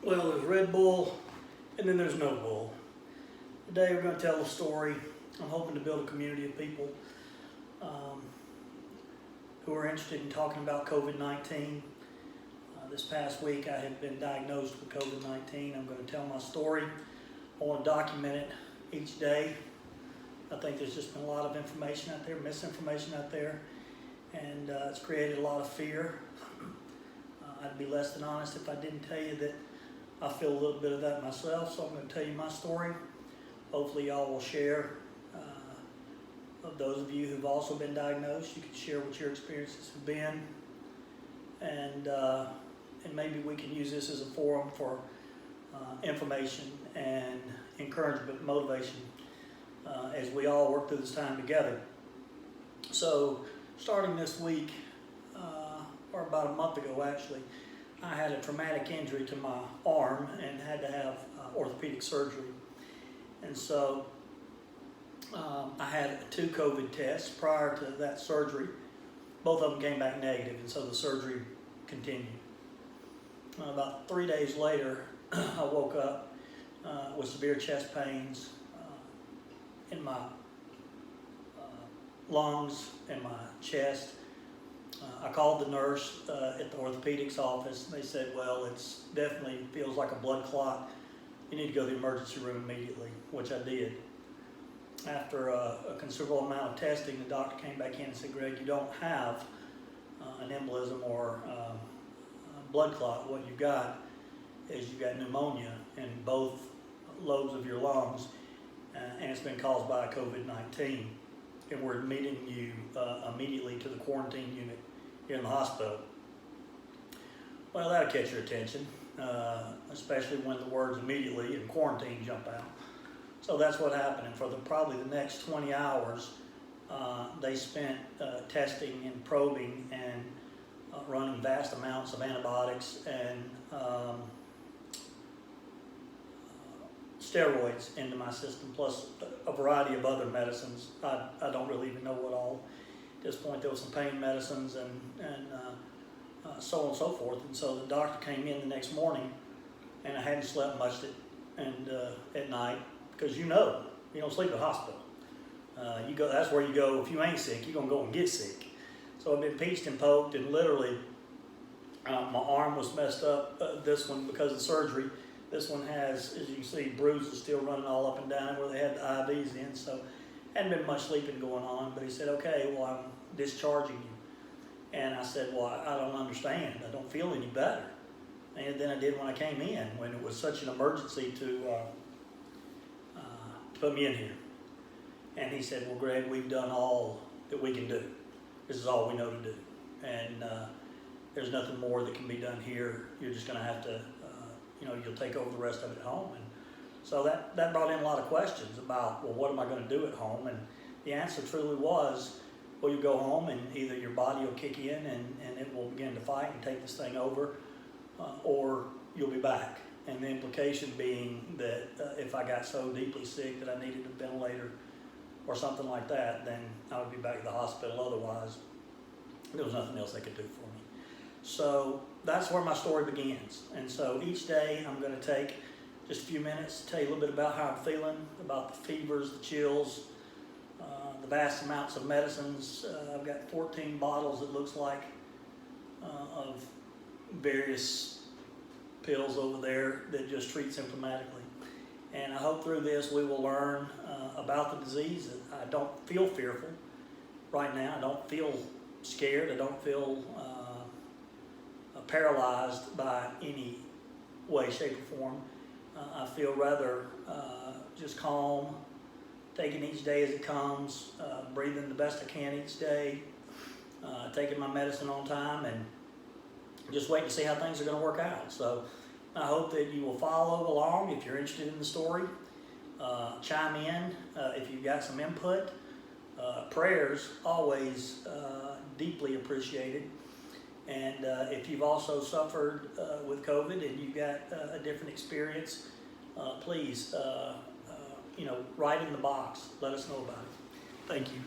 Well, there's Red Bull, and then there's no bull. Today we're going to tell a story. I'm hoping to build a community of people who are interested in talking about COVID-19. This past week I have been diagnosed with COVID-19. I'm going to tell my story. I want to document it each day. I think there's just been a lot of information out there, misinformation out there, and it's created a lot of fear. I'd be less than honest if I didn't tell you that I feel a little bit of that myself, so I'm going to tell you my story. Hopefully y'all will share. Of those of you who've also been diagnosed, you can share what your experiences have been, and maybe we can use this as a forum for information and encouragement, motivation, as we all work through this time together. So starting this week, or about a month ago actually, I had a traumatic injury to my arm and had to have orthopedic surgery. And so I had 2 COVID tests prior to that surgery. Both of them came back negative, and so the surgery continued. About 3 days later, I woke up with severe chest pains in my lungs and my chest. I called the nurse at the orthopedics office. They said, well, it's definitely feels like a blood clot. You need to go to the emergency room immediately, which I did. After a considerable amount of testing, the doctor came back in and said, Greg, you don't have an embolism or a blood clot. What you've got is you've got pneumonia in both lobes of your lungs, and it's been caused by COVID-19. And we're admitting you immediately to the quarantine unit here in the hospital. Well, that'll catch your attention, especially when the words immediately and quarantine jump out. So that's what happened, and for probably the next 20 hours, they spent testing and probing and running vast amounts of antibiotics and steroids into my system, plus a variety of other medicines. I don't really even know what all. At this point, there was some pain medicines and so on and so forth. And so the doctor came in the next morning, and I hadn't slept much at night, because you don't sleep at the hospital. You go. That's where you go if you ain't sick. You're gonna go and get sick. So I've been pinched and poked, and literally my arm was messed up. This one because of surgery. This one has, as you can see, bruises still running all up and down where they had the IVs in. So hadn't been much sleeping going on. But he said, okay, well, I'm discharging you. And I said, well, I don't understand. I don't feel any better. And then I did when I came in, when it was such an emergency to put me in here. And he said, well, Greg, we've done all that we can do. This is all we know to do. And there's nothing more that can be done here. You're just going to have to, you'll take over the rest of it at home. And so that brought in a lot of questions about, well, what am I going to do at home? And the answer truly was, well, you go home and either your body will kick in and it will begin to fight and take this thing over, or you'll be back. And the implication being that if I got so deeply sick that I needed a ventilator or something like that, then I would be back at the hospital. Otherwise, there was nothing else they could do for me. So that's where my story begins. And so each day I'm going to take just a few minutes to tell you a little bit about how I'm feeling, about the fevers, the chills, the vast amounts of medicines. I've got 14 bottles, it looks like, of various pills over there that just treat symptomatically. And I hope through this we will learn about the disease. I don't feel fearful right now. I don't feel scared. I don't feel paralyzed by any way, shape, or form. I feel rather just calm, taking each day as it comes, breathing the best I can each day, taking my medicine on time, and just waiting to see how things are going to work out. So I hope that you will follow along if you're interested in the story. Chime in if you've got some input. Prayers always deeply appreciated. And if you've also suffered with COVID and you've got a different experience, please, write in the box. Let us know about it. Thank you.